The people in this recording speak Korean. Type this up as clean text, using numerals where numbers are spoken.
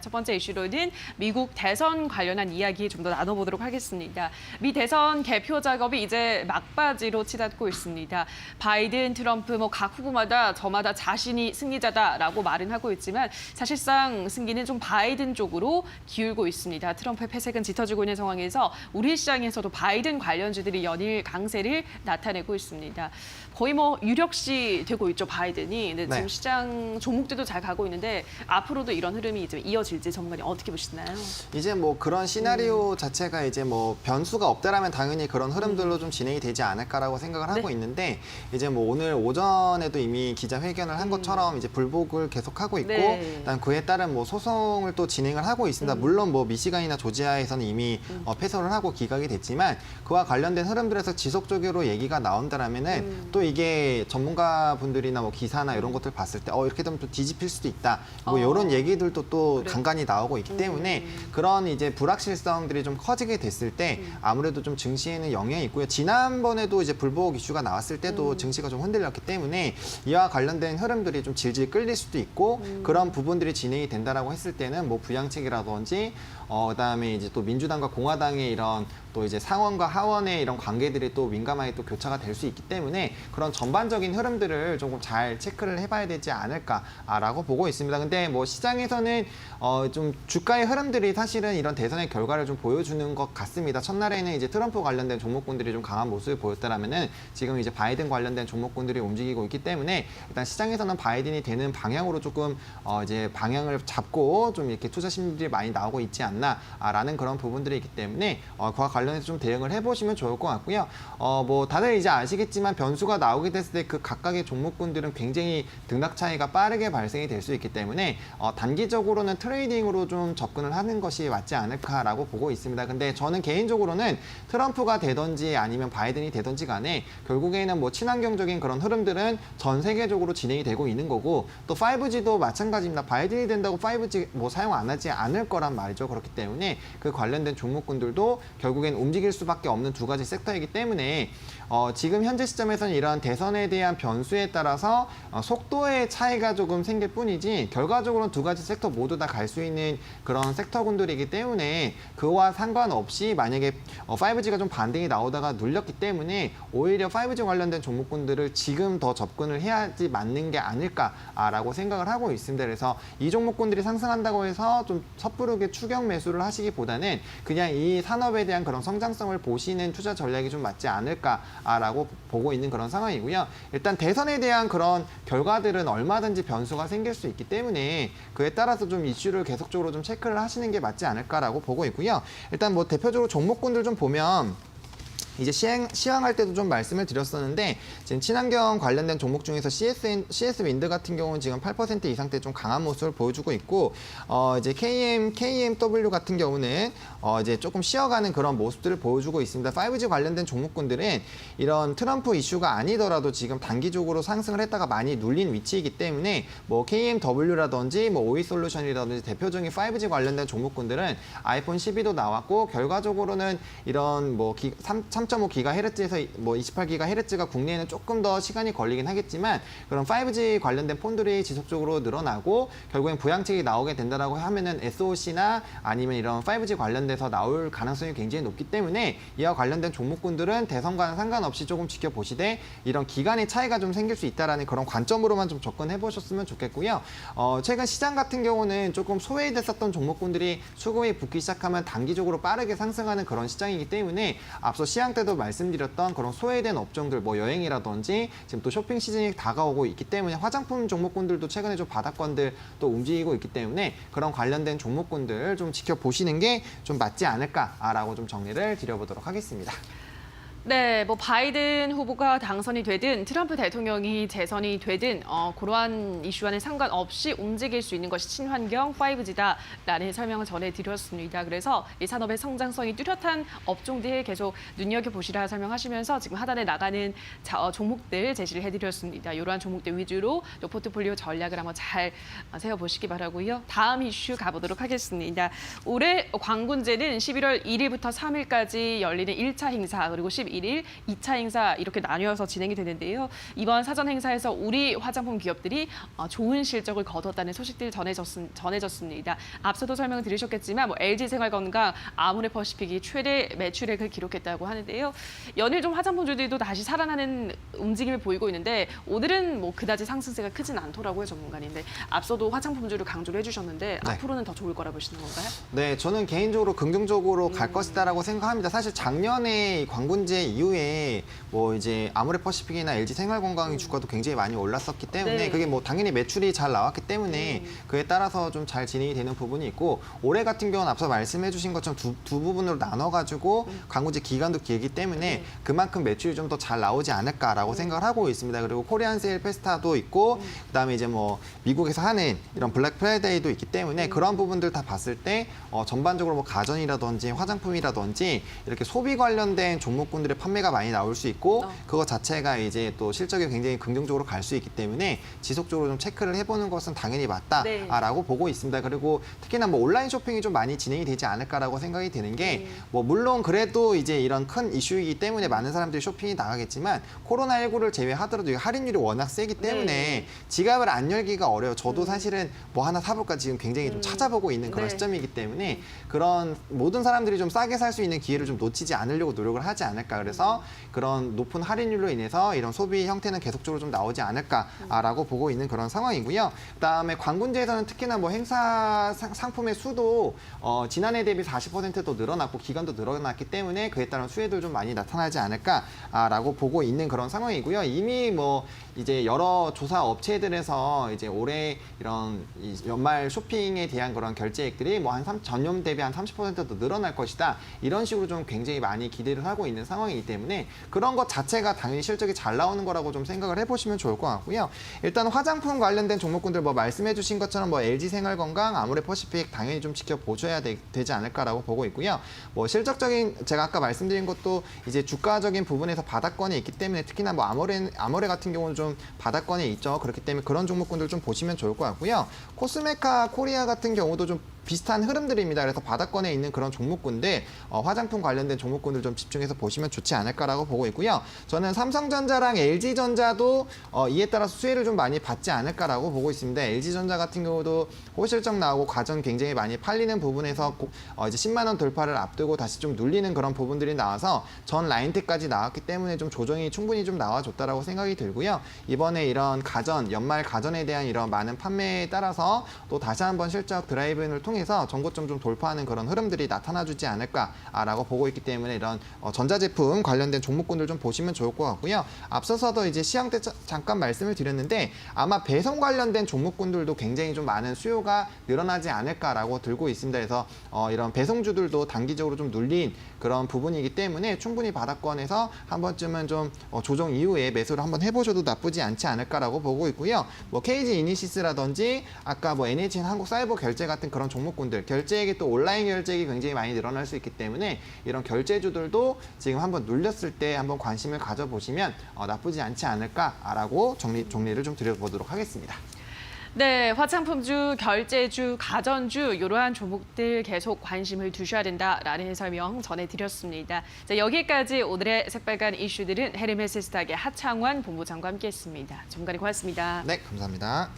첫 번째 이슈로는 미국 대선 관련한 이야기 좀 더 나눠보도록 하겠습니다. 미 대선 개표 작업이 이제 막바지로 치닫고 있습니다. 바이든, 트럼프 각 후보마다 저마다 자신이 승리자다라고 말은 하고 있지만 사실상 승기는 좀 바이든 쪽으로 기울고 있습니다. 트럼프의 패색은 짙어지고 있는 상황에서 우리 시장에서도 바이든 관련주들이 연일 강세를 나타내고 있습니다. 거의 유력시 되고 있죠, 바이든이. 근데 지금 시장 종목들도 잘 가고 있는데 앞으로도 이런 흐름이 이제 이어질지 전문가님 어떻게 보시나요? 이제 그런 시나리오 자체가 이제 변수가 없다라면 당연히 그런 흐름들로 좀 진행이 되지 않을까라고 생각을 하고 있는데 이제 오늘 오전에도 이미 기자회견을 한 것처럼 이제 불복을 계속하고 있고 그다음 그에 따른 소송을 또 진행을 하고 있습니다. 물론 미시간이나 조지아에서는 이미 패소를 하고 기각이 됐지만 그와 관련된 흐름들에서 지속적으로 얘기가 나온다라면은 또 이게 전문가분들이나 기사나 이런 것들 봤을 때 이렇게 되면 또 뒤집힐 수도 있다. 이런 얘기들도 또 간간히 나오고 있기 때문에 그런 이제 불확실성들이 좀 커지게 됐을 때 아무래도 좀 증시에는 영향이 있고요. 지난번에도 이제 불복 이슈가 나왔을 때도 증시가 좀 흔들렸기 때문에 이와 관련된 흐름들이 좀 질질 끌릴 수도 있고 그런 부분들이 진행이 된다라고 했을 때는 부양책이라든지 그다음에 이제 또 민주당과 공화당의 이런 또 이제 상원과 하원의 이런 관계들이 또 민감하게 또 교차가 될 수 있기 때문에 그런 전반적인 흐름들을 조금 잘 체크를 해봐야 되지 않을까라고 보고 있습니다. 근데 시장에서는 좀 주가의 흐름들이 사실은 이런 대선의 결과를 좀 보여주는 것 같습니다. 첫날에는 이제 트럼프 관련된 종목군들이 좀 강한 모습을 보였다라면은 지금 이제 바이든 관련된 종목군들이 움직이고 있기 때문에 일단 시장에서는 바이든이 되는 방향으로 조금 이제 방향을 잡고 좀 이렇게 투자 심리들이 많이 나오고 있지 않나라는 그런 부분들이 있기 때문에 그와 관련해서 좀 대응을 해보시면 좋을 것 같고요. 다들 이제 아시겠지만 변수가 나오게 됐을 때 그 각각의 종목군들은 굉장히 등락 차이가 빠르게 발생이 될 수 있기 때문에 단기적으로는 트레이딩으로 좀 접근을 하는 것이 맞지 않을까라고 보고 있습니다. 근데 저는 개인적으로는 트럼프가 되든지 아니면 바이든이 되든지 간에 결국에는 친환경적인 그런 흐름들은 전 세계적으로 진행이 되고 있는 거고 또 5G도 마찬가지입니다. 바이든이 된다고 5G 사용 안 하지 않을 거란 말이죠. 그렇기 때문에 그 관련된 종목군들도 결국엔 움직일 수밖에 없는 두 가지 섹터이기 때문에 지금 현재 시점에서는 이러한 대선에 대한 변수에 따라서 속도의 차이가 조금 생길 뿐이지 결과적으로는 두 가지 섹터 모두 다 갈 수 있는 그런 섹터군들이기 때문에 그와 상관없이 만약에 5G가 좀 반등이 나오다가 눌렸기 때문에 오히려 5G 관련된 종목군들을 지금 더 접근을 해야지 맞는 게 아닐까라고 생각을 하고 있습니다. 그래서 이 종목군들이 상승한다고 해서 좀 섣부르게 추격 매수를 하시기보다는 그냥 이 산업에 대한 그런 성장성을 보시는 투자 전략이 좀 맞지 않을까라고 보고 있는 그런 상황이고요. 일단 대선에 대한 그런 결과들은 얼마든지 변수가 생길 수 있기 때문에 그에 따라서 좀 이슈를 계속적으로 좀 체크를 하시는 게 맞지 않을까라고 보고 있고요. 일단 대표적으로 종목군들 좀 보면 이제 시황할 때도 좀 말씀을 드렸었는데 지금 친환경 관련된 종목 중에서 CS 윈드 같은 경우는 지금 8% 이상대 좀 강한 모습을 보여주고 있고 이제 KMW 같은 경우는 이제 조금 쉬어가는 그런 모습들을 보여주고 있습니다. 5G 관련된 종목군들은 이런 트럼프 이슈가 아니더라도 지금 단기적으로 상승을 했다가 많이 눌린 위치이기 때문에 KMW라든지 오이솔루션이라든지 대표적인 5G 관련된 종목군들은 아이폰 12도 나왔고 결과적으로는 이런 3.5GHz에서 28GHz가 국내에는 조금 더 시간이 걸리긴 하겠지만 그런 5G 관련된 폰들이 지속적으로 늘어나고 결국엔 부양책이 나오게 된다라고 하면은 SOC나 아니면 이런 5G 관련돼서 나올 가능성이 굉장히 높기 때문에 이와 관련된 종목군들은 대선과는 상관없이 조금 지켜보시되 이런 기간의 차이가 좀 생길 수 있다라는 그런 관점으로만 좀 접근해 보셨으면 좋겠고요. 최근 시장 같은 경우는 조금 소외됐었던 종목군들이 수급이 붙기 시작하면 단기적으로 빠르게 상승하는 그런 시장이기 때문에 앞서 시장 때도 말씀드렸던 그런 소외된 업종들 여행이라든지 지금 또 쇼핑 시즌이 다가오고 있기 때문에 화장품 종목군들도 최근에 좀 바닥권들 또 움직이고 있기 때문에 그런 관련된 종목군들 좀 지켜보시는 게 좀 맞지 않을까라고 좀 정리를 드려보도록 하겠습니다. 네, 바이든 후보가 당선이 되든 트럼프 대통령이 재선이 되든 그러한 이슈와는 상관없이 움직일 수 있는 것이 친환경 5G다라는 설명을 전해드렸습니다. 그래서 이 산업의 성장성이 뚜렷한 업종들 계속 눈여겨보시라 설명하시면서 지금 하단에 나가는 종목들 제시를 해드렸습니다. 이러한 종목들 위주로 또 포트폴리오 전략을 한번 잘 세워보시기 바라고요. 다음 이슈 가보도록 하겠습니다. 올해 광군제는 11월 1일부터 3일까지 열리는 1차 행사 그리고 11월 1일 2차 행사 이렇게 나뉘어서 진행이 되는데요. 이번 사전 행사에서 우리 화장품 기업들이 좋은 실적을 거뒀다는 소식들 전해졌습니다. 앞서도 설명을 들으셨겠지만 LG생활건강, 아모레퍼시픽이 최대 매출액을 기록했다고 하는데요. 연일 좀 화장품주들도 다시 살아나는 움직임을 보이고 있는데 오늘은 그다지 상승세가 크진 않더라고요, 전문가님들. 앞서도 화장품주를 강조를 해주셨는데 네. 앞으로는 더 좋을 거라 보시는 건가요? 네, 저는 개인적으로 긍정적으로 갈 것이다라고 생각합니다. 사실 작년에 이 광군제 이후에 이제 아모레퍼시픽이나 LG생활건강의 주가도 굉장히 많이 올랐었기 때문에 네. 그게 당연히 매출이 잘 나왔기 때문에 그에 따라서 좀 잘 진행이 되는 부분이 있고 올해 같은 경우는 앞서 말씀해주신 것처럼 두 부분으로 나눠가지고 광군제 기간도 길기 때문에 네. 그만큼 매출이 좀 더 잘 나오지 않을까라고 생각을 하고 있습니다. 그리고 코리안 세일 페스타도 있고 그다음에 이제 미국에서 하는 이런 블랙 프라이데이도 있기 때문에 그런 부분들 다 봤을 때 전반적으로 가전이라든지 화장품이라든지 이렇게 소비 관련된 종목군들의 판매가 많이 나올 수 있고 그거 자체가 이제 또 실적이 굉장히 긍정적으로 갈 수 있기 때문에 지속적으로 좀 체크를 해보는 것은 당연히 맞다라고 보고 있습니다. 그리고 특히나 온라인 쇼핑이 좀 많이 진행이 되지 않을까라고 생각이 드는 게 물론 그래도 이제 이런 큰 이슈이기 때문에 많은 사람들이 쇼핑이 나가겠지만 코로나19를 제외하더라도 할인율이 워낙 세기 때문에 지갑을 안 열기가 어려워요. 저도 사실은 하나 사볼까 지금 굉장히 좀 찾아보고 있는 그런 시점이기 때문에 그런 모든 사람들이 좀 싸게 살 수 있는 기회를 좀 놓치지 않으려고 노력을 하지 않을까. 그래서 그런 높은 할인율로 인해서 이런 소비 형태는 계속적으로 좀 나오지 않을까라고 보고 있는 그런 상황이고요. 그다음에 광군제에서는 특히나 행사 상품의 수도 지난해 대비 40%도 늘어났고 기간도 늘어났기 때문에 그에 따른 수혜도 좀 많이 나타나지 않을까라고 보고 있는 그런 상황이고요. 이미 이제 여러 조사 업체들에서 이제 올해 이런 연말 쇼핑에 대한 그런 결제액들이 전년 대비 한 30%도 늘어날 것이다. 이런 식으로 좀 굉장히 많이 기대를 하고 있는 상황이기 때문에 그런 것 자체가 당연히 실적이 잘 나오는 거라고 좀 생각을 해보시면 좋을 것 같고요. 일단 화장품 관련된 종목군들 말씀해주신 것처럼 LG생활건강, 아모레퍼시픽 당연히 좀 지켜보셔야 되지 않을까라고 보고 있고요. 실적적인 제가 아까 말씀드린 것도 이제 주가적인 부분에서 바닥권에 있기 때문에 특히나 아모레 같은 경우는 좀 바닥권에 있죠. 그렇기 때문에 그런 종목군들 좀 보시면 좋을 것 같고요. 코스메카 코리아 같은 경우도 좀 비슷한 흐름들입니다. 그래서 바닥권에 있는 그런 종목군들, 화장품 관련된 종목군들 좀 집중해서 보시면 좋지 않을까라고 보고 있고요. 저는 삼성전자랑 LG전자도 이에 따라서 수혜를 좀 많이 받지 않을까라고 보고 있습니다. LG전자 같은 경우도 호실적 나오고 과전 굉장히 많이 팔리는 부분에서 이제 10만 원 돌파를 앞두고 다시 좀 눌리는 그런 부분들이 나와서 전 라인대까지 나왔기 때문에 좀 조정이 충분히 좀 나와줬다라고 생각이 들고요. 이번에 이런 연말 가전에 대한 이런 많은 판매에 따라서 또 다시 한번 실적 드라이브인을 통해서 전고점 좀 돌파하는 그런 흐름들이 나타나주지 않을까라고 보고 있기 때문에 이런 전자제품 관련된 종목군들 좀 보시면 좋을 것 같고요. 앞서서도 이제 시황 때 잠깐 말씀을 드렸는데 아마 배송 관련된 종목군들도 굉장히 좀 많은 수요가 늘어나지 않을까라고 들고 있습니다. 그래서 이런 배송주들도 단기적으로 좀 눌린 그런 부분이기 때문에 충분히 바닥권에서 한 번쯤은 좀 조정 이후에 매수를 한번 해보셔도 나쁘지 않지 않을까라고 보고 있고요. KG 이니시스라든지 아까 NHN 한국사이버결제 같은 그런 종목군들 결제액이 또 온라인 결제액이 굉장히 많이 늘어날 수 있기 때문에 이런 결제주들도 지금 한번 눌렸을 때 한번 관심을 가져보시면 나쁘지 않지 않을까라고 정리를 좀 드려보도록 하겠습니다. 네, 화장품주, 결제주, 가전주 이러한 종목들 계속 관심을 두셔야 된다라는 설명 전해드렸습니다. 자, 여기까지 오늘의 새빨간 이슈들은 헤르메스 스탁의 하창원 본부장과 함께했습니다. 전문가님 고맙습니다. 네, 감사합니다.